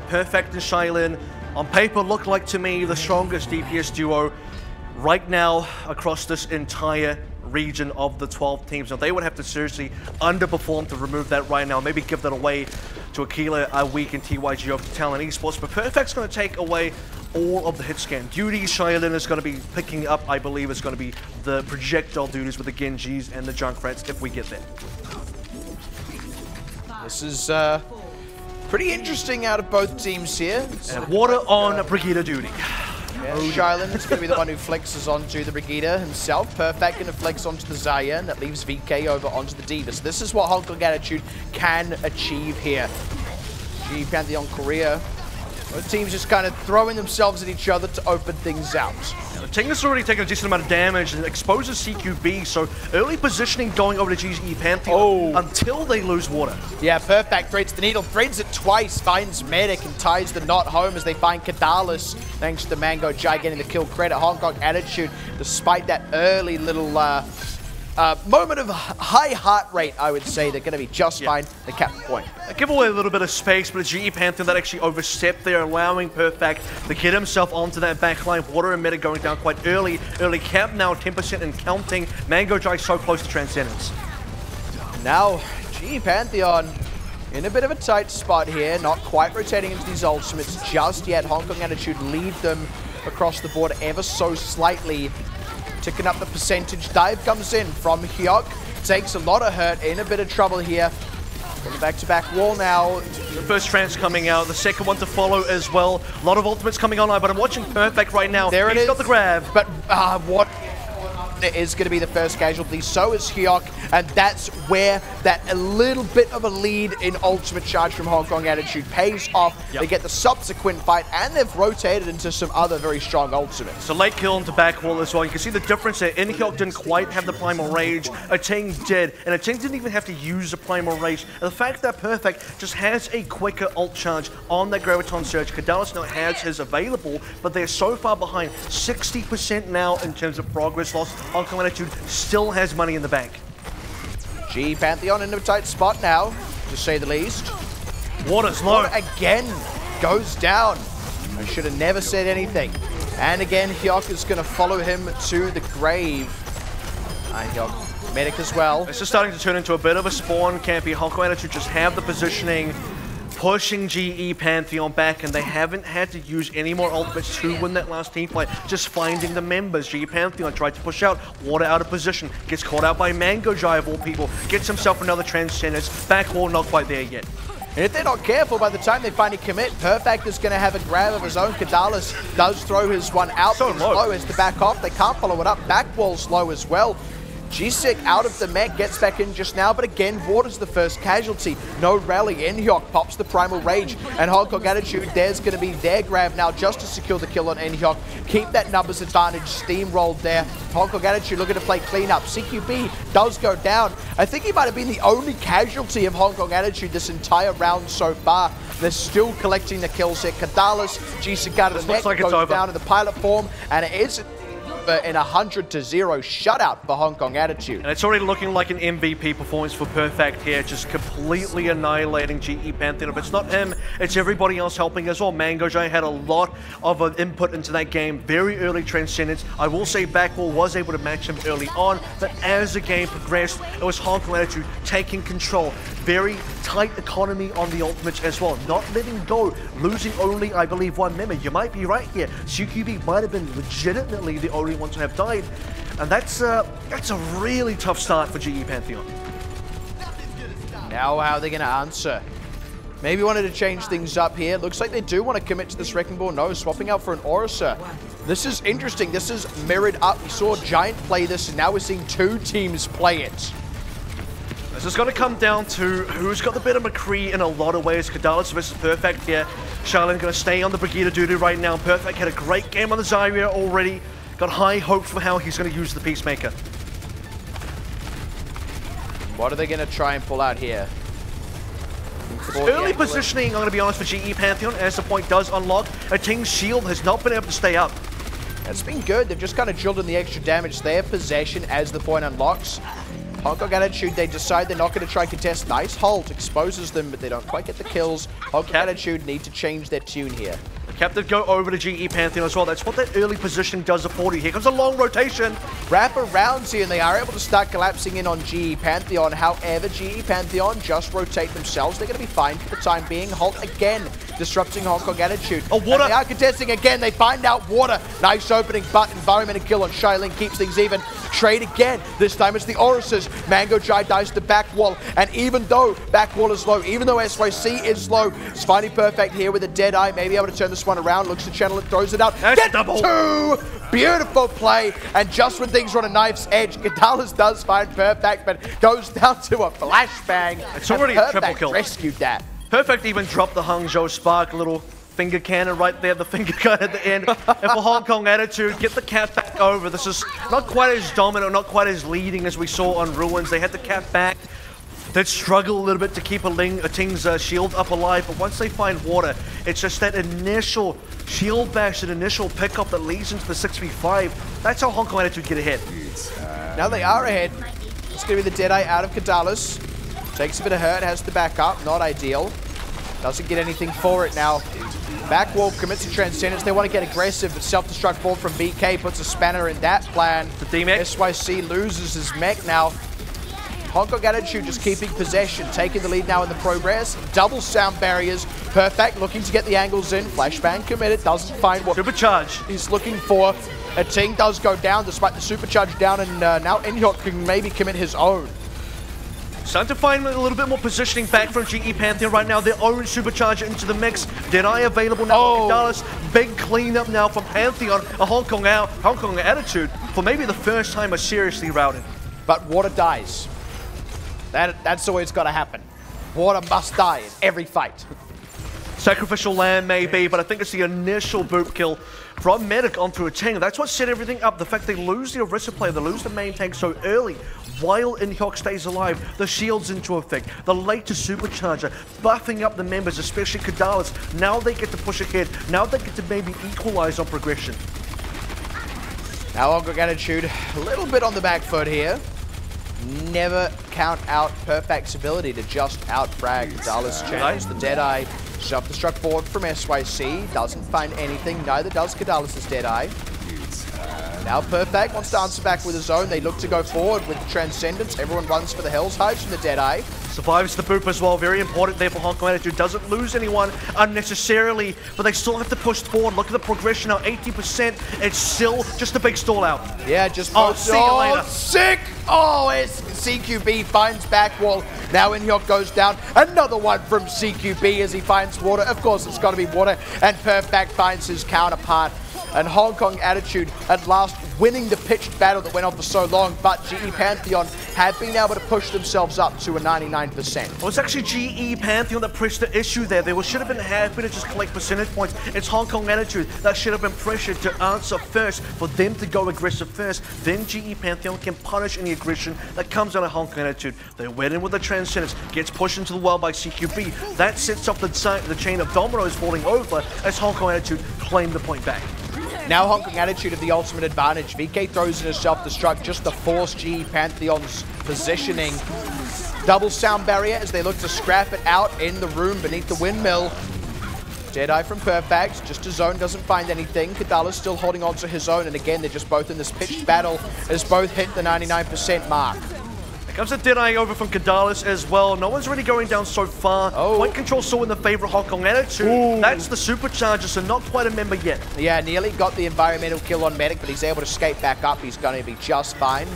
Perfect and Shailin, on paper, look like to me the strongest DPS duo right now across this entire region of the 12 teams. Now, they would have to seriously underperform to remove that right now. Maybe give that away to Aquila, Week, and TYG of Talent Esports. But Perfect's going to take away all of the hit scan duties. Shailin is going to be picking up, I believe, is going to be the projectile duties with the Genjis and the Junkrats if we get there. This is pretty interesting out of both teams here. And water on Brigida duty. Yeah, Shailin is going to be the one who flexes onto the Brigida himself. Perfect going to flex onto the Zarya, and that leaves VK over onto the D.Va. So this is what Hong Kong Attitude can achieve here. G Pantheon Korea. Both teams just kind of throwing themselves at each other to open things out. Yeah, the Ting has already taken a decent amount of damage and exposes CQB, so early positioning going over to GE Pantheon until they lose water. Yeah, Perfect threads the needle, threads it twice, finds Medic and ties the knot home as they find Kadalis, thanks to Mango Jai getting the kill credit. Hong Kong Attitude, despite that early little moment of high heart rate, I would say they're going to be just fine. They cap the point. They give away a little bit of space, but it's GE Pantheon that actually overstepped there, allowing Perfect to get himself onto that backline. Water and Meta going down quite early. Early cap now 10% and counting. Mango Jai so close to Transcendence. Now, GE Pantheon in a bit of a tight spot here, not quite rotating into these ultimates just yet. Hong Kong Attitude lead them across the board ever so slightly. Ticking up the percentage. Dive comes in from Hyuk. Takes a lot of hurt, in a bit of trouble here. From the back-to-back wall now. The first trance coming out, the second one to follow as well. A lot of ultimates coming online, but I'm watching Perfect right now. There it is. He's got the grab. But what is going to be the first casualty? So is Hyuk, and that's where that a little bit of a lead in ultimate charge from Hong Kong Attitude pays off. They get the subsequent fight, and they've rotated into some other very strong ultimates. So late kill into back wall as well. You can see the difference there. Hyuk didn't quite have the Primal Rage. Ting did, and Ting didn't even have to use the Primal Rage. And the fact that Perfect just has a quicker ult charge on that Graviton Surge. Kadalis now has his available, but they're so far behind. 60% now in terms of progress loss. Hong Kong Attitude still has money in the bank. G Pantheon in a tight spot now, to say the least. Water's low. Water again goes down. I should have never said anything. And again, Hyuk is going to follow him to the grave. Hyuk, Medic as well. This is starting to turn into a bit of a spawn camp here. Hong Kong Attitude just have the positioning, pushing GE Pantheon back, and they haven't had to use any more ultimates to win that last team fight. Just finding the members. GE Pantheon tried to push out, Water out of position, gets caught out by Mango Jai of all people, gets himself another Transcendence, back wall not quite there yet. And if they're not careful, by the time they finally commit, Perfect is going to have a grab of his own. Kadalis does throw his one out. So low. As to back off, they can't follow it up. Back wall's low as well. G-Sick out of the mech, gets back in just now, but again, Water's the first casualty. No rally. Hyuk pops the Primal Rage, and Hong Kong Attitude, there's going to be their grab now just to secure the kill on Hyuk. Keep that numbers advantage steamrolled there. Hong Kong Attitude looking to play cleanup. CQB does go down. I think he might have been the only casualty of Hong Kong Attitude this entire round so far. They're still collecting the kills here. Kadalis, G-Sick out of the mech, goes down in the pilot form, and it is in 100-0 shutout for Hong Kong Attitude. And it's already looking like an MVP performance for Perfect here, just completely annihilating GE Pantheon. But it's not him, it's everybody else helping as well. Mango Jai had a lot of input into that game, very early Transcendence. I will say Backwall was able to match him early on, but as the game progressed, it was Hong Kong Attitude taking control. Very tight economy on the ultimates as well, not letting go, losing only, I believe, one member. You might be right here. CQB might have been legitimately the only one to have died, and that's a really tough start for GE Pantheon. Now how are they going to answer? Maybe wanted to change things up here. Looks like they do want to commit to this Wrecking Ball. No, swapping out for an Orisa. This is interesting. This is mirrored up. We saw Giant play this, and now we're seeing two teams play it. This is going to come down to who's got the better McCree in a lot of ways. Kadalis versus Perfect here. Shailin going to stay on the Brigida duty right now. Perfect had a great game on the Zarya already. Got high hopes for how he's going to use the Peacemaker. What are they going to try and pull out here? Early positioning, I'm going to be honest, for GE Pantheon as the point does unlock. Ting's shield has not been able to stay up. That's been good. They've just kind of drilled in the extra damage there. Possession as the point unlocks. Hong Kong Attitude, they decide they're not going to try contest. Nice hold, exposes them, but they don't quite get the kills. Hong Kong Attitude need to change their tune here. Captain go over to GE Pantheon as well. That's what that early positioning does for you. Here comes a long rotation. Wrap arounds here, and they are able to start collapsing in on GE Pantheon. However, GE Pantheon just rotate themselves. They're going to be fine for the time being. Halt again, disrupting Hong Kong Attitude. Oh, water. And they are contesting again. They find out water. Nice opening, but environmental kill on Shailin keeps things even. Trade again. This time it's the Oruses. Mango Jai dies to back wall. And even though back wall is low, even though SYC is low, it's finally perfect here with a dead eye. Maybe able to turn this one around. Looks to channel it, throws it out. That's double. Two! Beautiful play. And just when things are on a knife's edge, Kadalis does find Perfect, but goes down to a flashbang. It's already a triple kill. Rescued that. Perfect even dropped the Hangzhou Spark, a little finger cannon right there, the finger gun at the end. And for Hong Kong Attitude, get the cap back over. This is not quite as dominant, not quite as leading as we saw on Ruins. They had the cap back. They'd struggle a little bit to keep a Ting's shield up alive, but once they find water, it's just that initial shield bash, that initial pickup that leads into the 6v5. That's how Hong Kong Attitude get ahead. Now they are ahead. It's going to be the Deadeye out of Kadalis. Takes a bit of hurt, has the backup, not ideal. Doesn't get anything for it now. Backwall commits to Transcendence. They want to get aggressive, but self-destruct ball from BK puts a spanner in that plan. The D-Mech. SYC loses his mech now. Hong Kong Attitude just keeping possession, taking the lead now in the progress. Double sound barriers. Perfect, looking to get the angles in. Flashbang committed, doesn't find what Supercharge he's looking for. A Ting does go down despite the supercharge down, and now Inhyuk can maybe commit his own. Starting to find a little bit more positioning back from GE Pantheon right now. Their own supercharger into the mix. Deadeye available now. Oh. Dallas, big cleanup now from Pantheon. A Hong Kong Attitude for maybe the first time are seriously routed. But water dies. That's always got to happen. Water must die in every fight. Sacrificial lamb maybe, but I think it's the initial boot kill from Medic onto a Ting. That's what set everything up. The fact they lose the Orisa player, they lose the main tank so early, while Inhyuk stays alive, the shield's into effect, the later supercharger, buffing up the members, especially Kadalis. Now they get to push ahead. Now they get to maybe equalize on progression. Now Hong Kong Attitude, a little bit on the back foot here. Never count out Perfect's ability to just out-frag. Kadalis changes the Deadeye. Self-destruct board from SYC. Doesn't find anything. Neither does Kadalis' Deadeye. Now Perfect wants to answer back with his own. They look to go forward with Transcendence. Everyone runs for the Hell's Hides from the Deadeye. Survives the boop as well. Very important there for Hong Kong Attitude. Doesn't lose anyone unnecessarily, but they still have to push forward. Look at the progression now, 80%. It's still just a big stall out. Yeah, just see you later. Sick! Oh, CQB finds backwall. Now Inhyuk goes down. Another one from CQB as he finds water. Of course, it's got to be water. And Perfect finds his counterpart. And Hong Kong Attitude at last winning the pitched battle that went on for so long, but GE Pantheon have been able to push themselves up to a 99%. Well, it's actually GE Pantheon that pressed the issue there. They should have been happy to just collect percentage points. It's Hong Kong Attitude that should have been pressured to answer first, for them to go aggressive first. Then GE Pantheon can punish any aggression that comes out of Hong Kong Attitude. They went in with the Transcendence, gets pushed into the well by CQB. That sets up the chain of dominoes falling over as Hong Kong Attitude claim the point back. Now Hong Kong Attitude have the ultimate advantage. VK throws in a self-destruct just to force GE Pantheon's positioning. Double sound barrier as they look to scrap it out in the room beneath the windmill. Deadeye from Perfect, just his own, doesn't find anything. Kadalis still holding on to his own, and again, they're just both in this pitched battle as both hit the 99% mark. Comes a Deadeye over from Kadalis as well. No one's really going down so far. Oh. Point control still in the favor of Hong Kong Attitude. Ooh. That's the supercharger, so not quite a member yet. Yeah, nearly got the environmental kill on Medic, but he's able to skate back up. He's going to be just fine.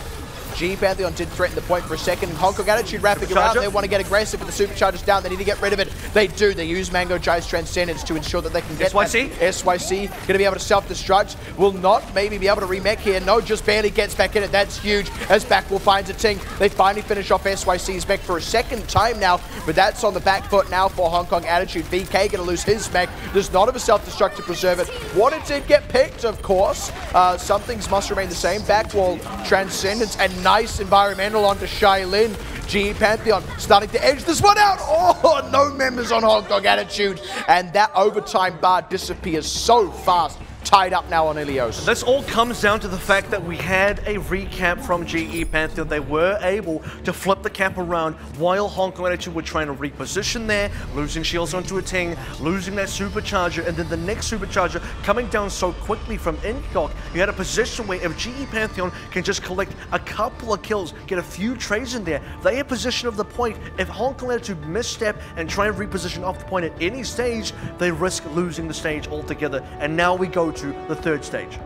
GE Pantheon did threaten the point for a second. Hong Kong Attitude wrapping around. They want to get aggressive, but the supercharger's down. They need to get rid of it. They do. They use Mango Jai's Transcendence to ensure that they can get SYC. SYC going to be able to self-destruct. Will not maybe be able to remech here. No, just barely gets back in it. That's huge as Backwell finds a Ting. They finally finish off SYC's mech for a second time now, but that's on the back foot now for Hong Kong Attitude. VK going to lose his mech. Does not have a self-destruct to preserve it. Wanted to get picked, of course. Some things must remain the same. Backwall, Transcendence, and nice environmental onto Shailin. GE Pantheon starting to edge this one out. Oh, no members on Hong Kong Attitude. And that overtime bar disappears so fast. tied up now on Ilios. This all comes down to the fact that we had a recap from GE Pantheon. They were able to flip the cap around while Hong Kong Attitude were trying to reposition there, losing shields onto a Ting, losing that supercharger, and then the next supercharger coming down so quickly from Inhyok. You had a position where if GE Pantheon can just collect a couple of kills, get a few trades in there, they have possession of the point. If Hong Kong Attitude misstep and try and reposition off the point at any stage, they risk losing the stage altogether. And now we go to the third stage.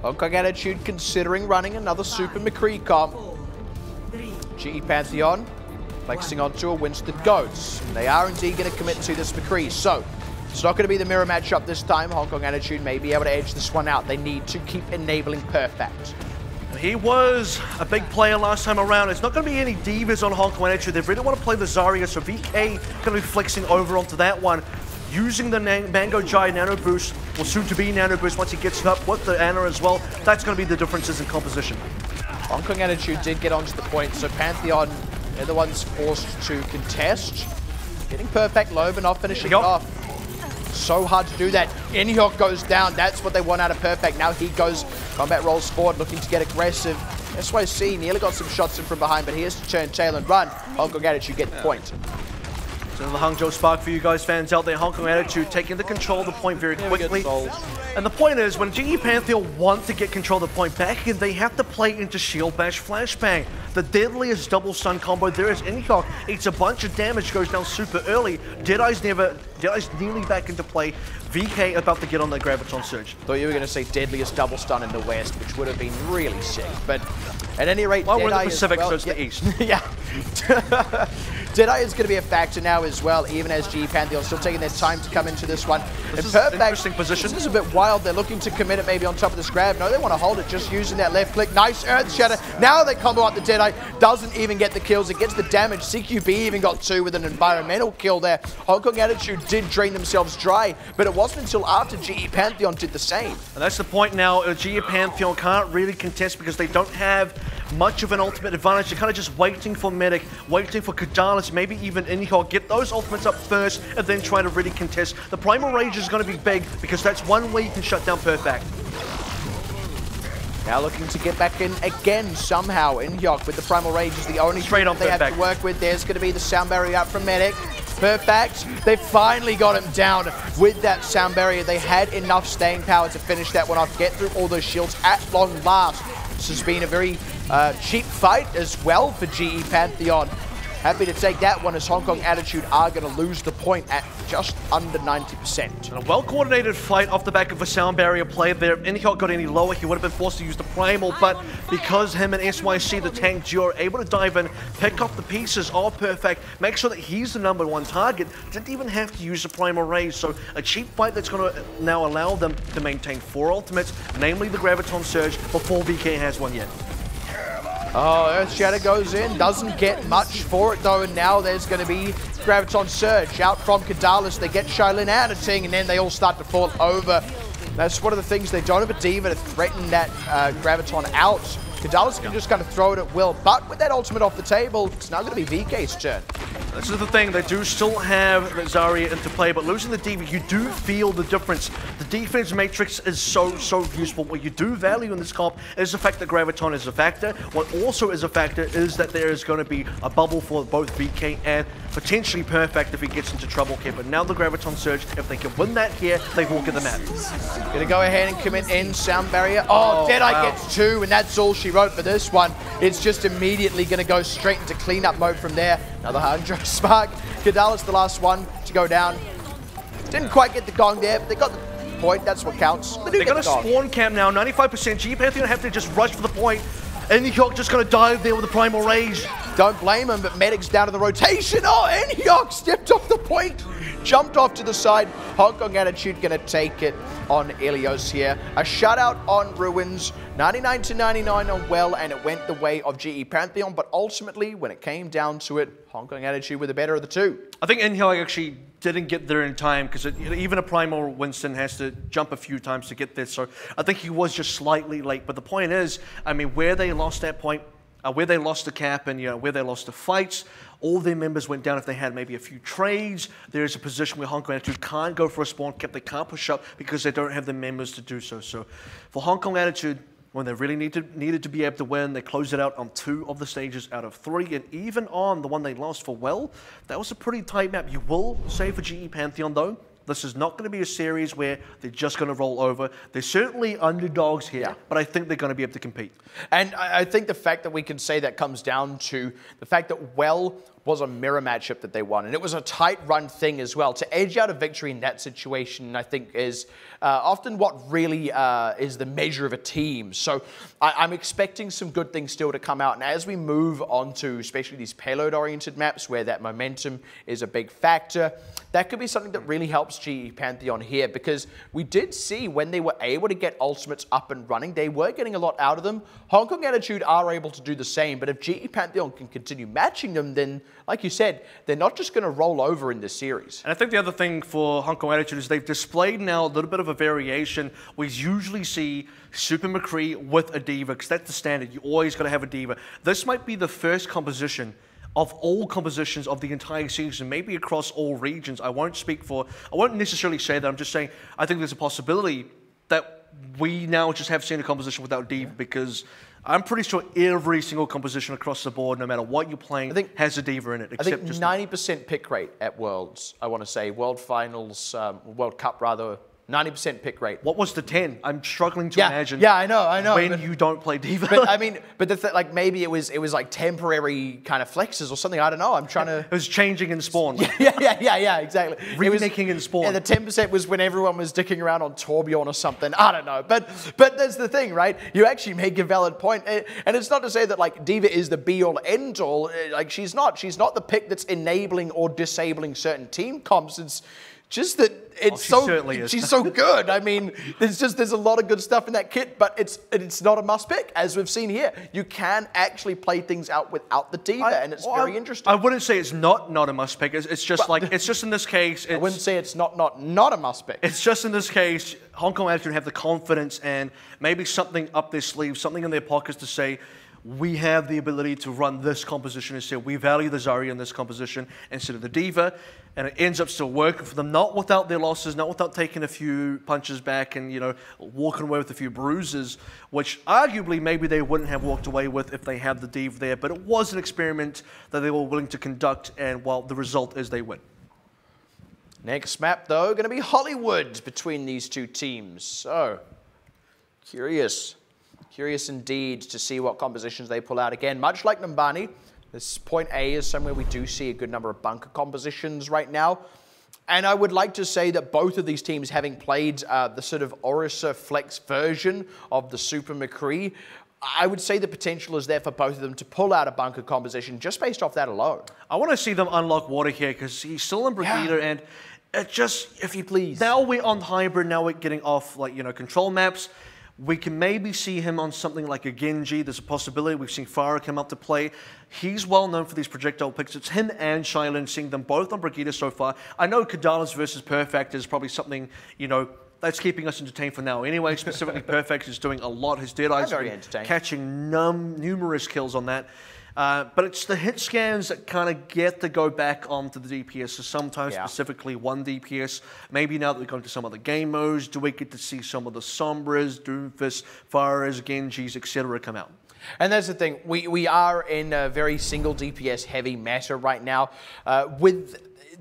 Hong Kong Attitude considering running another Super McCree comp. GE Pantheon flexing onto a Winston Goats. They are indeed going to commit to this McCree, so it's not going to be the mirror matchup this time. Hong Kong Attitude may be able to edge this one out. They need to keep enabling Perfect. He was a big player last time around. It's not going to be any divas on Hong Kong Attitude. They really want to play the Zarya, so VK going to be flexing over onto that one. Using the Mango Jai Nano Boost, or soon to be Nano Boost once he gets up with the Ana as well. That's going to be the differences in composition. Hong Kong Attitude did get onto the point, so Pantheon, they're the ones forced to contest. Getting Perfect low, but not finishing it off. So hard to do that. Inhyok goes down. That's what they want out of Perfect. Now he goes, combat rolls forward, looking to get aggressive. SYC nearly got some shots in from behind, but he has to turn tail and run. Hong Kong Attitude get the point. So the Hangzhou Spark for you guys fans out there, Hong Kong Attitude taking the control of the point very quickly. And the point is, when GE Pantheon want to get control of the point back in, they have to play into Shield Bash Flashbang. The deadliest double stun combo there is. Inhyok eats a bunch of damage, goes down super early. Deadeye's nearly back into play. VK about to get on the Graviton Surge. Thought you were going to say deadliest double stun in the West, which would have been really sick. But at any rate, well, we're in the Pacific, so it's the East. Yeah. Deadeye is going to be a factor now as well, even as GE Pantheon still taking their time to come into this one. This is an interesting position. This is a bit wild. They're looking to commit it maybe on top of this grab. No, they want to hold it just using that left click. Nice Earth Shatter. Now they combo out the Deadeye. Doesn't even get the kills. It gets the damage. CQB even got 2 with an environmental kill there. Hong Kong Attitude did drain themselves dry, but it wasn't until after GE Pantheon did the same. And that's the point now. GE Pantheon can't really contest because they don't have much of an ultimate advantage. They're kind of just waiting for Medic, waiting for Kadalis, maybe even Inhyok, get those ultimates up first and then try to really contest. The Primal Rage is going to be big because that's one way you can shut down Perfect. Now looking to get back in again somehow. Inhyok with the Primal Rage is the only thing they have to work with. There's going to be the sound barrier out from Medic. Perfect. They finally got him down with that sound barrier. They had enough staying power to finish that one off, get through all those shields at long last. This has been a very cheap fight as well for GE Pantheon. Happy to take that one as Hong Kong Attitude are going to lose the point at just under 90%. And a well-coordinated fight off the back of a sound barrier play there. If Inhyok got any lower, he would have been forced to use the Primal, but because him and SYC, the tank duo, are able to dive in, pick up the pieces of Perfect, make sure that he's the #1 target, didn't even have to use the Primal Raise, so a cheap fight that's going to now allow them to maintain 4 ultimates, namely the Graviton Surge, before VK has one yet. Oh, Earth Shatter goes in, doesn't get much for it though, and now there's going to be Graviton Surge out from Kadalis. They get Shailin out of Ting, and then they all start to fall over. That's one of the things, they don't have a diva to threaten that Graviton out. Kadalis can just kind of throw it at will, but with that ultimate off the table, it's now going to be VK's turn. This is the thing, they do still have the Zarya into play, but losing the diva, you do feel the difference. The defense matrix is so useful. What you do value in this comp is the fact that Graviton is a factor. What also is a factor is that there is going to be a bubble for both VK and potentially Perfect if he gets into trouble here. But now the Graviton Surge, if they can win that here, they will get the map. Gonna go ahead and commit in sound barrier. Oh, Deadeye gets 2, and that's all she wrote for this one. It's just immediately gonna go straight into cleanup mode from there. Another Hangzhou Spark. Kadalis the last one to go down. Didn't quite get the gong there, but they got the point. That's what counts. They're gonna spawn camp now. 95%. GE Pantheon have to just rush for the point. Inhyok just gonna dive there with the Primal Rage. Don't blame him, but Medic's down to the rotation. Oh, Inhyok stepped off the point, jumped off to the side. Hong Kong Attitude gonna take it on Ilios here. A shutout on Ruins, 99-99 on Well, and it went the way of GE Pantheon, but ultimately, when it came down to it, Hong Kong Attitude were the better of the two. I think Inhyok actually didn't get there in time, because even a Primal Winston has to jump a few times to get there, so I think he was just slightly late. But the point is, I mean, where they lost that point, where they lost the cap and where they lost the fights, all their members went down if they had maybe a few trades. There's a position where Hong Kong Attitude can't go for a spawn cap, they can't push up because they don't have the members to do so. So for Hong Kong Attitude, when they really needed to be able to win, they closed it out on 2 of the stages out of 3, and even on the one they lost for Well, that was a pretty tight map. You will say for GE Pantheon though, this is not going to be a series where they're just going to roll over. They're certainly underdogs here, but I think they're going to be able to compete. And I think the fact that we can say that comes down to the fact that Well was a mirror matchup that they won, and it was a tight run thing as well. To edge out a victory in that situation, I think, is often what really is the measure of a team. So I'm expecting some good things still to come out, and as we move on to especially these payload-oriented maps where that momentum is a big factor, that could be something that really helps GE Pantheon here, because we did see when they were able to get ultimates up and running, they were getting a lot out of them. Hong Kong Attitude are able to do the same, but if GE Pantheon can continue matching them, then, like you said, they're not just going to roll over in this series. And I think the other thing for Hong Kong Attitude is they've displayed now a little bit of a variation. We usually see Super McCree with a diva, because that's the standard. You always got to have a diva. This might be the first composition of all compositions of the entire season, maybe across all regions. I won't necessarily say that. I'm just saying I think there's a possibility that we now just have seen a composition without diva, because I'm pretty sure every single composition across the board, no matter what you're playing, has a diva in it. I think 90% pick rate at Worlds, I want to say. World Finals, World Cup rather, 90% pick rate. What was the 10? I'm struggling to imagine. Yeah, I know. When you don't play diva. But I mean, like maybe it was like temporary kind of flexes or something. I don't know. I'm trying to. It was changing in spawn. Yeah, exactly. Remaking in spawn. Yeah, the 10% was when everyone was dicking around on Torbjorn or something. I don't know. But that's the thing, right? You actually make a valid point, and it's not to say that like diva is the be all end all. Like she's not. She's not the pick that's enabling or disabling certain team comps. It's just that she's so good. I mean, there's a lot of good stuff in that kit, but it's not a must pick, as we've seen here. You can actually play things out without the diva, and it's very interesting. I wouldn't say it's not a must pick. It's just it's just in this case. I wouldn't say it's not a must pick. It's just in this case, Hong Kong Attitude have the confidence and maybe something up their sleeve, something in their pockets to say, we have the ability to run this composition instead. We value the Zarya in this composition instead of the diva, and it ends up still working for them, not without their losses, not without taking a few punches back and, you know, walking away with a few bruises, which arguably maybe they wouldn't have walked away with if they had the diva there, but it was an experiment that they were willing to conduct, and well, the result is they win. Next map, though, going to be Hollywood between these two teams. So, curious indeed to see what compositions they pull out. Again, much like Numbani, this point A is somewhere we do see a good number of bunker compositions right now. And I would like to say that both of these teams, having played the sort of Orisa Flex version of the Super McCree, I would say the potential is there for both of them to pull out a bunker composition just based off that alone. I want to see them unlock Water here, because he's still in Brigida, and it just, if you please. Now we're on Hybrid, now we're getting off, like, you know, control maps. We can maybe see him on something like a Genji. There's a possibility. We've seen Farah come up to play. He's well known for these projectile picks. It's him and Shylin, seeing them both on Brigida so far. I know Kadala's versus Perfect is probably something, you know, that's keeping us entertained for now. Anyway, specifically Perfect is doing a lot. His Dead Eyes catching numerous kills on that. But it's the hit scans that kind of get to go back onto the DPS. So sometimes specifically one DPS. Maybe now that we're going to some other game modes, do we get to see some of the Sombras, Doomfist, Farahs, Genjis, etc. come out? And that's the thing. We are in a very single DPS heavy meta right now, with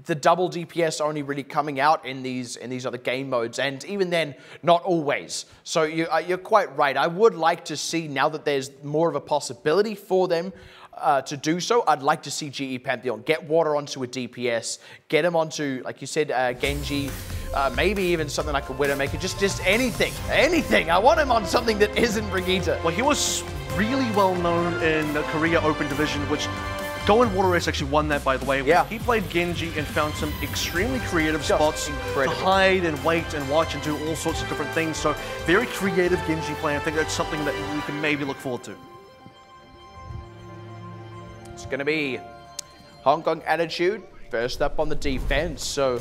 the double DPS only really coming out in these other game modes, and even then, not always. So you're quite right. I would like to see, now that there's more of a possibility for them to do so, I'd like to see GE Pantheon get Water onto a DPS, get him onto, like you said, Genji, maybe even something like a Widowmaker, just anything. I want him on something that isn't Brigitte. Well, he was really well known in the Korea Open Division, which Going Water Race actually won that, by the way. Yeah. He played Genji and found some extremely creative spots to hide and wait and watch and do all sorts of different things. So very creative Genji play. I think that's something that we can maybe look forward to. It's going to be Hong Kong Attitude first up on the defense. So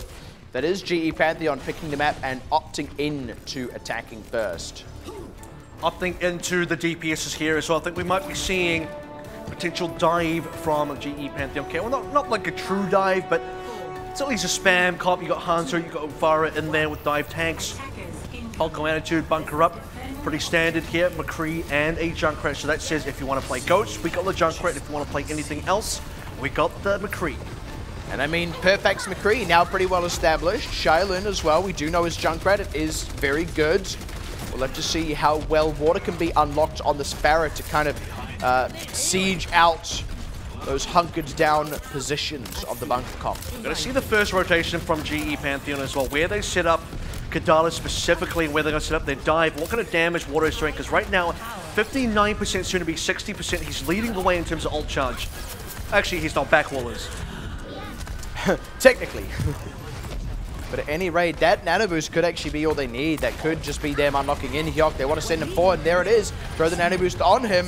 that is GE Pantheon picking the map and opting in to attacking first. Opting into the DPSs here as well. I think we might be seeing potential dive from GE Pantheon. Okay, well, not like a true dive, but it's at least a spam comp. You got Hunter, you got Ovara in there with dive tanks. Honko Attitude, bunker up. Pretty standard here, McCree and a Junkrat. So that says if you want to play Ghost, we got the Junkrat. If you want to play anything else, we got the McCree. And I mean, Perfect's McCree now pretty well established. Shailin as well, we do know his Junkrat. It is very good. We'll have to see how well water can be unlocked on this Pharah to kind of siege out those hunkered down positions of the bunker comp. We're going to see the first rotation from GE Pantheon as well, where they set up Kadala specifically and where they're going to set up their dive. What kind of damage water is doing? Because right now, 59%, soon to be 60%. He's leading the way in terms of ult charge. Actually, he's not, backwallers. Technically. But at any rate, that nano boost could actually be all they need. That could just be them unlocking in Hyok. They want to send him forward. There it is. Throw the nano boost on him.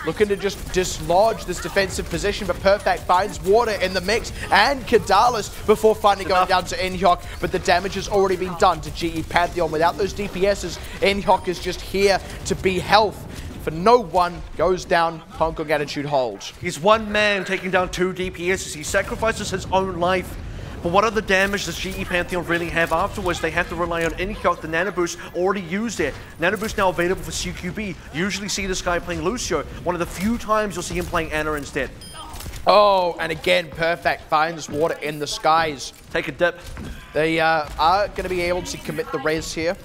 Looking to just dislodge this defensive position, but Perfect finds water in the mix and Kadalis before finally going down to Inhyok. But the damage has already been done to GE Pantheon. Without those DPSs, Inhyok is just here to be health. For no one goes down, Hong Kong Attitude holds. He's one man taking down 2 DPSs. He sacrifices his own life. But what other damage does GE Pantheon really have afterwards? They have to rely on Inhyok, the Nano Boost already used it. Nano Boost now available for CQB. Usually see this guy playing Lucio. One of the few times you'll see him playing Ana instead. Oh, and again, Perfect finds water in the skies. Take a dip. They are going to be able to commit the res here.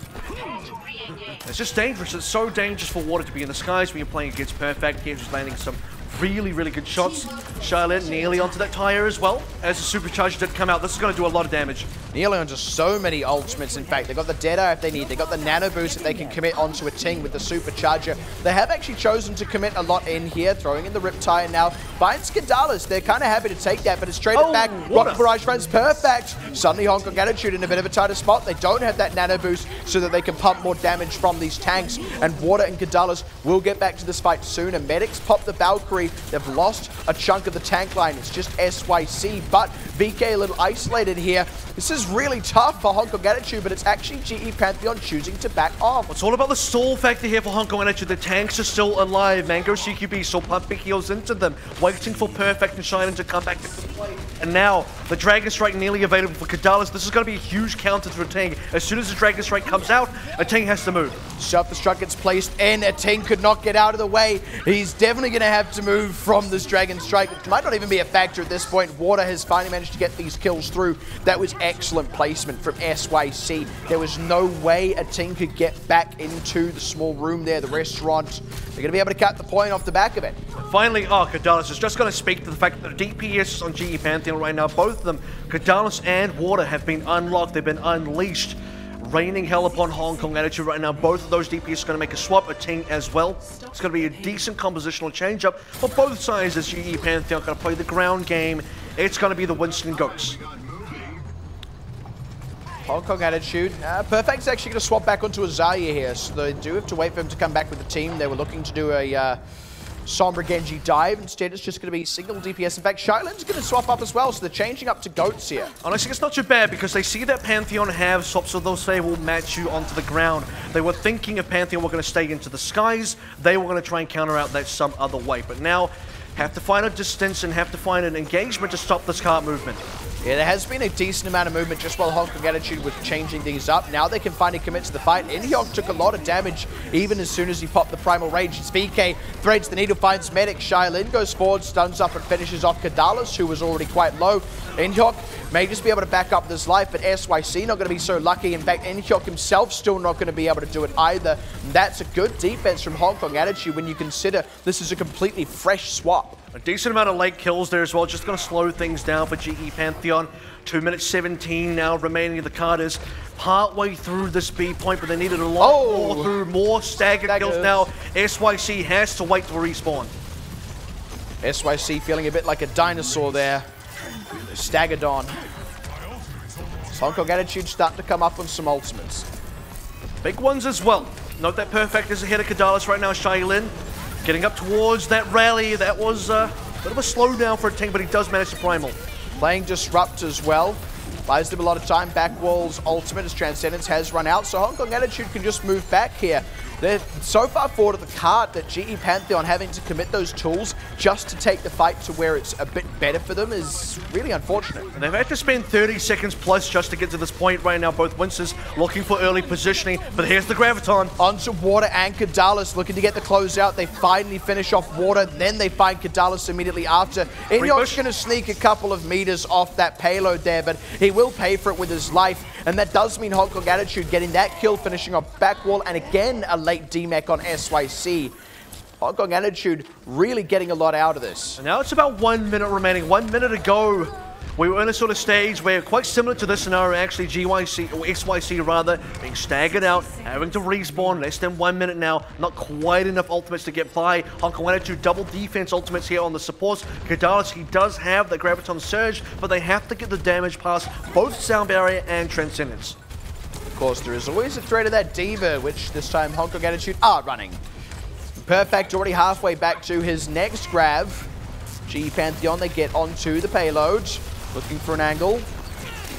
It's just dangerous. It's so dangerous for water to be in the skies when you're playing against Perfect. He's just landing some really, really good shots. Charlotte nearly onto that tire as well. As the supercharger did come out, this is going to do a lot of damage. Nearly onto so many ultimates, in fact. They've got the Deadeye if they need. They've got the Nano Boost that they can commit onto a Ting with the supercharger. They have actually chosen to commit a lot in here, throwing in the Riptire now. Finds Skandalis. They're kind of happy to take that, but it's straight it back. Rocket Barrage finds Perfect. Suddenly Hong Kong Attitude in a bit of a tighter spot. They don't have that Nano Boost so that they can pump more damage from these tanks. And Water and Skandalis will get back to this fight sooner. Medics pop the Valkyrie. They've lost a chunk of the tank line. It's just SYC, but VK a little isolated here. This is really tough for Hong Kong Attitude, but it's actually GE Pantheon choosing to back off. It's all about the stall factor here for Hong Kong Attitude. The tanks are still alive. Mango CQB still pumping heals into them, waiting for Perfect and Shining to come back into play. And now, the Dragon Strike nearly available for Kadalis. This is going to be a huge counter to a Ting. As soon as the Dragon Strike comes out, a Ting has to move. Self-destruct gets placed in. A Ting could not get out of the way. He's definitely going to have to move from this Dragon Strike, which might not even be a factor at this point. Water has finally managed to get these kills through. That was excellent placement from SYC. There was no way a Ting could get back into the small room there, the restaurant. They're going to be able to cut the point off the back of it. Finally, Kadalis is just going to speak to the fact that the DPS on GE Pantheon right now, both of them, Kadalis and Water, have been unlocked. They've been unleashed. Raining hell upon Hong Kong Attitude right now. Both of those DPS are going to make a swap, a Ting as well. It's going to be a decent compositional change-up for both sides as GE Pantheon going to play the ground game. It's going to be the Winston Goats. Hong Kong Attitude. Perfect's actually going to swap back onto a Zarya here, so they do have to wait for him to come back with the team. They were looking to do a Sombra Genji dive. Instead, it's just going to be single DPS. In fact, Shailen's going to swap up as well, so they're changing up to Goats here. Honestly, it's not too bad because they see that Pantheon have swaps, so they'll say we'll match you onto the ground. They were thinking if Pantheon were going to stay into the skies, they were going to try and counter out that some other way. But now, have to find a distance and have to find an engagement to stop this cart movement. Yeah, there has been a decent amount of movement just while Hong Kong Attitude was changing things up. Now they can finally commit to the fight. Inhyok took a lot of damage even as soon as he popped the Primal Rage. It's VK, threads the needle, finds Medic. Shailin goes forward, stuns up and finishes off Kadalis, who was already quite low. Inhyok may just be able to back up this life, but SYC not going to be so lucky. In fact, Inhyok himself still not going to be able to do it either. That's a good defense from Hong Kong Attitude when you consider this is a completely fresh swap. A decent amount of late kills there as well, just going to slow things down for GE Pantheon. 2 minutes 17 now remaining of the Carters. Partway through this B point, but they needed a lot more through more staggered kills now. SYC has to wait to respawn. SYC feeling a bit like a dinosaur there. Staggered on. Hong Kong Attitude starting to come up on some ultimates. Big ones as well. Note that Perfect is ahead of Kadalis right now. Shailin getting up towards that rally. That was a bit of a slowdown for a Ting, but he does manage to primal. Playing Disrupt as well. Buys them a lot of time. Back walls ultimate as Transcendence has run out, so Hong Kong Attitude can just move back here. They're so far forward of the cart that GE Pantheon having to commit those tools just to take the fight to where it's a bit better for them is really unfortunate. And they've had to spend 30 seconds plus just to get to this point right now. Both Wincers looking for early positioning, but here's the Graviton. Onto Water and Kadalis looking to get the closeout. They finally finish off Water, then they find Kadalis immediately after. Inyok's going to sneak a couple of meters off that payload there, but he will pay for it with his life, and that does mean Hong Kong Attitude getting that kill, finishing off back wall, and again a late DMAC on SYC. Hong Kong Attitude really getting a lot out of this. And now it's about 1 minute remaining, 1 minute to go. We were in a sort of stage where, quite similar to this scenario, actually GYC, or XYC rather, being staggered out, having to respawn, less than 1 minute now, not quite enough ultimates to get by. Hong Kong Attitude double defense ultimates here on the supports. Kadalis, he does have the Graviton Surge, but they have to get the damage past both Sound Barrier and Transcendence. Of course, there is always a threat of that Diva, which this time Hong Kong Attitude are running. Perfect already halfway back to his next grab. GE Pantheon, they get onto the payload, looking for an angle.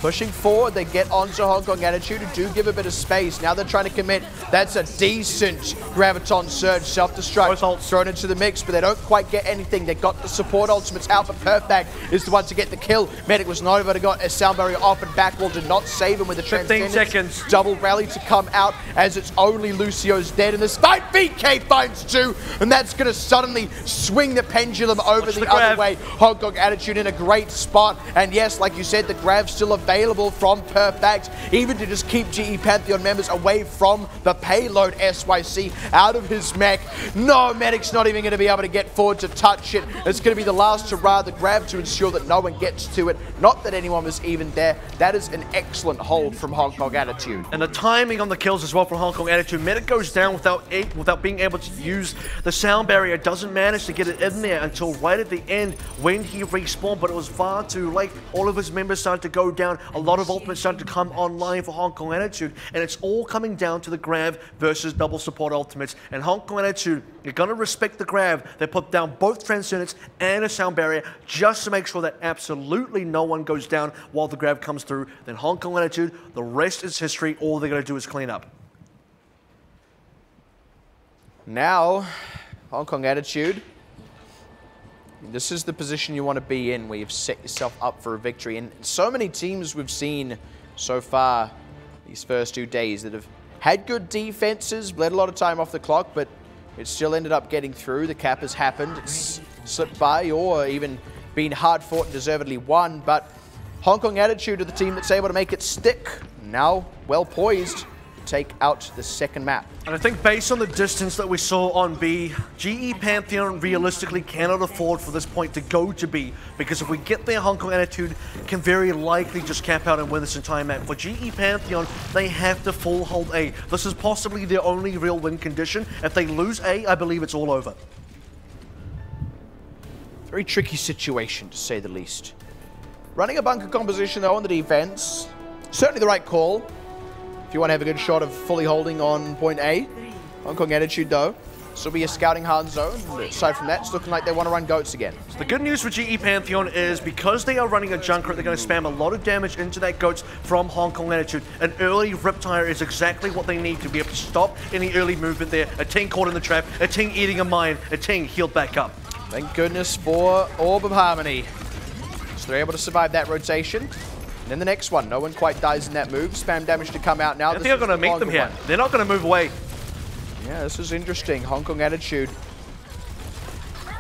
Pushing forward, they get onto Hong Kong Attitude, who do give a bit of space. Now they're trying to commit. That's a decent Graviton Surge, self-destruct. Thrown into the mix, but they don't quite get anything. They got the support ultimates out, but Perfect is the one to get the kill. Medic was not able to get a Sound Barrier off, and Backwall did not save him with a 15 seconds. Double rally to come out as it's only Lucio's dead in this fight. VK finds 2, and that's going to suddenly swing the pendulum over the other way. Hong Kong Attitude in a great spot, and yes, like you said, the grab's still available from Perfect, even to just keep GE Pantheon members away from the payload. SYC out of his mech. No, Medic's not even going to be able to get forward to touch it. It's going to be the last hurrah, the grab to ensure that no one gets to it. Not that anyone was even there. That is an excellent hold from Hong Kong Attitude. And the timing on the kills as well from Hong Kong Attitude. Medic goes down without being able to use the Sound Barrier. Doesn't manage to get it in there until right at the end when he respawned, but it was far too late. All of his members started to go down. A lot of ultimates started to come online for Hong Kong Attitude, and it's all coming down to the grab versus double support ultimates. And Hong Kong Attitude, you're going to respect the grab. They put down both Transcendence and a Sound Barrier just to make sure that absolutely no one goes down while the grab comes through. Then Hong Kong Attitude, the rest is history. All they're going to do is clean up. Now, Hong Kong Attitude, this is the position you want to be in, where you've set yourself up for a victory. And so many teams we've seen so far these first 2 days that have had good defenses, bled a lot of time off the clock, but it still ended up getting through. The cap has happened. It's slipped by or even been hard fought and deservedly won. But Hong Kong Attitude are the team that's able to make it stick. Now well poised take out the second map. And I think based on the distance that we saw on B, GE Pantheon realistically cannot afford for this point to go to B, because if we get there, Hong Kong Attitude can very likely just cap out and win this entire map. For GE Pantheon, they have to full hold A. This is possibly their only real win condition. If they lose A, I believe it's all over. Very tricky situation, to say the least. Running a bunker composition, though, on the defense. Certainly the right call if you want to have a good shot of fully holding on point A. Hong Kong Attitude, though, this will be a scouting hard zone. Aside from that, it's looking like they want to run goats again. So the good news for GE Pantheon is because they are running a Junkrat, they're going to spam a lot of damage into that goats from Hong Kong Attitude. An early Riptire is exactly what they need to be able to stop any early movement there. A Ting caught in the trap, a Ting eating a mine, a Ting healed back up. Thank goodness for Orb of Harmony. So they're able to survive that rotation. And then the next one, no one quite dies in that move. Spam damage to come out now. I think I'm going to meet them here. They're not going to move away. Yeah, this is interesting. Hong Kong Attitude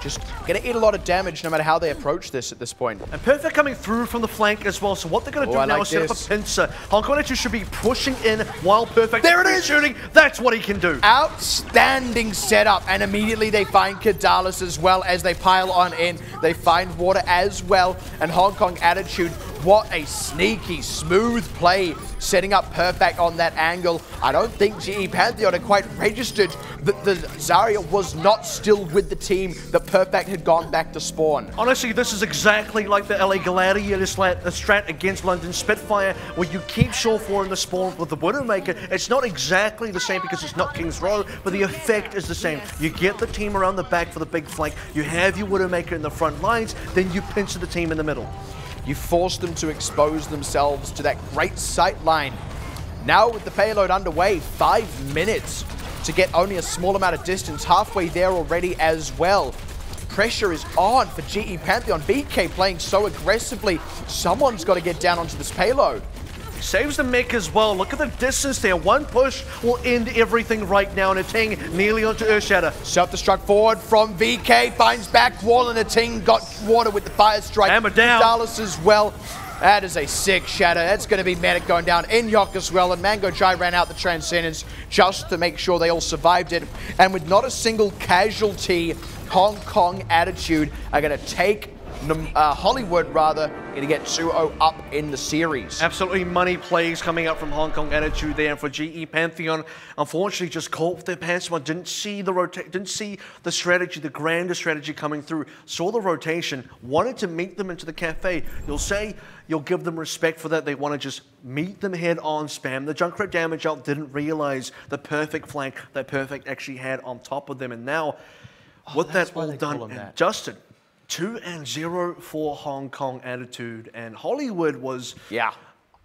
just going to eat a lot of damage no matter how they approach this at this point. And Perfect coming through from the flank as well. So what they're going to do now is set up a pincer. Hong Kong Attitude should be pushing in while Perfect is shooting. That's what he can do. Outstanding setup. And immediately they find Kadalis as well as they pile on in. They find Water as well. And Hong Kong Attitude, what a sneaky, smooth play, setting up Perfect on that angle. I don't think GE Pantheon had quite registered that the Zarya was not still with the team, that Perfect had gone back to spawn. Honestly, this is exactly like the LA Gladiator strat against London Spitfire, where you keep Shore in the spawn with the Widowmaker. It's not exactly the same because it's not King's Row, but the effect is the same. You get the team around the back for the big flank, you have your Widowmaker in the front lines, then you pincer the team in the middle. You force them to expose themselves to that great sight line. Now with the payload underway, 5 minutes to get only a small amount of distance, halfway there already as well. Pressure is on for GE Pantheon. BK playing so aggressively. Someone's got to get down onto this payload. Saves the mech as well. Look at the distance there. One push will end everything right now. And a Ting nearly onto Earthshatter. Self-destruct forward from VK. Finds back wall, and a Ting got water with the fire strike. Hammer down. Dallas as well. That is a sick shatter. That's going to be Medic going down. Inyok as well. And Mango Jai ran out the Transcendence just to make sure they all survived it. And with not a single casualty, Hong Kong Attitude are going to take Hollywood, rather, going to get 2-0 up in the series. Absolutely money plays coming up from Hong Kong Attitude there. And for GE Pantheon, unfortunately, just caught with their pants on. Didn't see the strategy, the grander strategy coming through. Saw the rotation, wanted to meet them into the cafe. You'll give them respect for that. They want to just meet them head on, spam the Junkrat damage out. Didn't realize the perfect flank that Perfect actually had on top of them. And now, with that all done and dusted, 2-0 for Hong Kong Attitude, and Hollywood was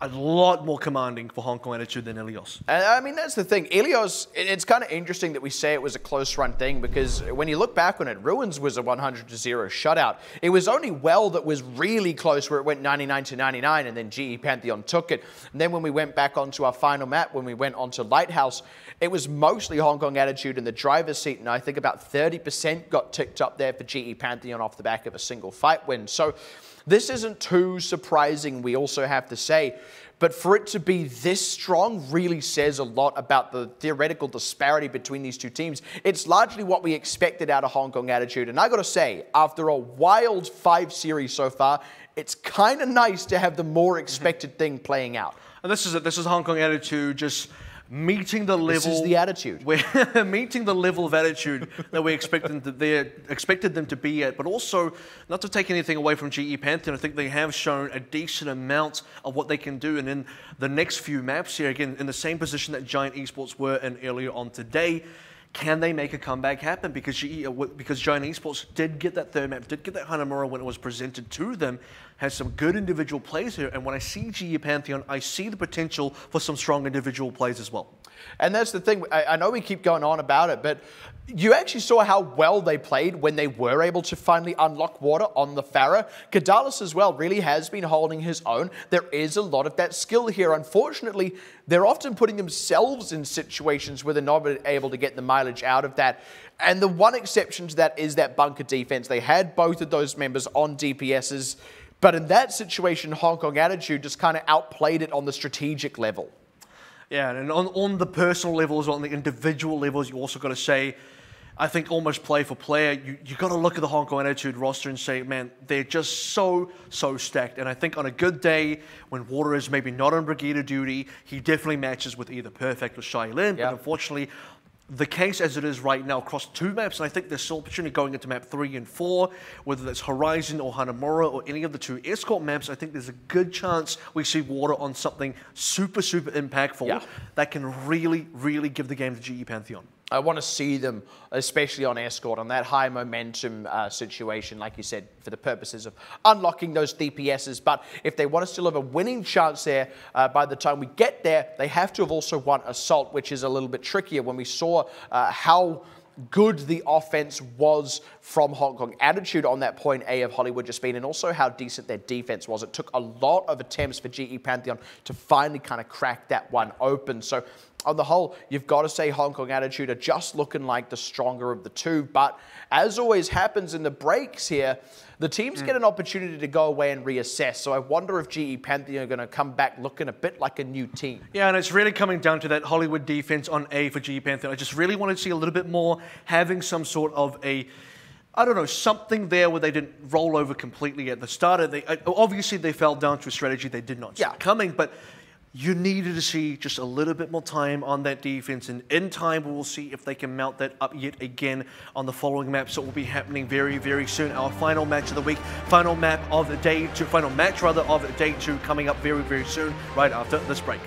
a lot more commanding for Hong Kong Attitude than Ilios. I mean, that's the thing. Ilios, it's kind of interesting that we say it was a close run thing, because when you look back on it, Ruins was a 100-0 shutout. It was only Well that was really close, where it went 99-99, and then GE Pantheon took it. And then when we went back onto our final map, when we went onto Lighthouse, it was mostly Hong Kong Attitude in the driver's seat, and I think about 30% got ticked up there for GE Pantheon off the back of a single fight win. So this isn't too surprising, we also have to say. But for it to be this strong really says a lot about the theoretical disparity between these two teams. It's largely what we expected out of Hong Kong Attitude. And I got to say, after a wild 5 series so far, it's kind of nice to have the more expected thing playing out. And this is it. This is Hong Kong Attitude just meeting the level. This is the attitude. We're meeting the level of attitude that we expected them to be at, but also not to take anything away from GE Pantheon. I think they have shown a decent amount of what they can do, and in the next few maps here, again, in the same position that Giant Esports were in earlier on today, can they make a comeback happen? Because Giant Esports did get that third map, did get that Hanamura when it was presented to them, has some good individual plays here. And when I see GE Pantheon, I see the potential for some strong individual plays as well. And that's the thing. I know we keep going on about it, but you actually saw how well they played when they were able to finally unlock water on the Pharah. Kadalis as well really has been holding his own. There is a lot of that skill here. Unfortunately, they're often putting themselves in situations where they're not able to get the mileage out of that. And the one exception to that is that bunker defense. They had both of those members on DPSs, but in that situation, Hong Kong Attitude just kind of outplayed it on the strategic level. Yeah, and on the personal levels, on the individual levels, you also got to say, I think almost play for player, you got to look at the Hong Kong Attitude roster and say, man, they're just so stacked. And I think on a good day, when Water is maybe not on Brigadier duty, he definitely matches with either Perfect or Shailin. But unfortunately, the case as it is right now across 2 maps, and I think there's still opportunity going into map 3 and 4, whether that's Horizon or Hanamura or any of the 2 escort maps. I think there's a good chance we see Water on something super impactful that can really give the game to GE Pantheon. I want to see them, especially on escort, on that high momentum situation, like you said, for the purposes of unlocking those DPSs. But if they want to still have a winning chance there, by the time we get there, they have to have also won Assault, which is a little bit trickier. When we saw how good the offense was from Hong Kong Attitude on that point A of Hollywood just been, and also how decent their defense was. It took a lot of attempts for GE Pantheon to finally kind of crack that one open. So on the whole, you've got to say Hong Kong Attitude are just looking like the stronger of the 2. But as always happens in the breaks here, the teams get an opportunity to go away and reassess. So I wonder if GE Pantheon are going to come back looking a bit like a new team. Yeah, and it's really coming down to that Hollywood defense on A for GE Pantheon. I just really want to see a little bit more, having some sort of a, I don't know, something there where they didn't roll over completely at the start. Obviously, they fell down to a strategy they did not see coming, but you needed to see just a little bit more time on that defense, and in time we will see if they can mount that up yet again on the following map. So it will be happening very soon. Our final match of the week, final match of day 2 coming up very soon, right after this break.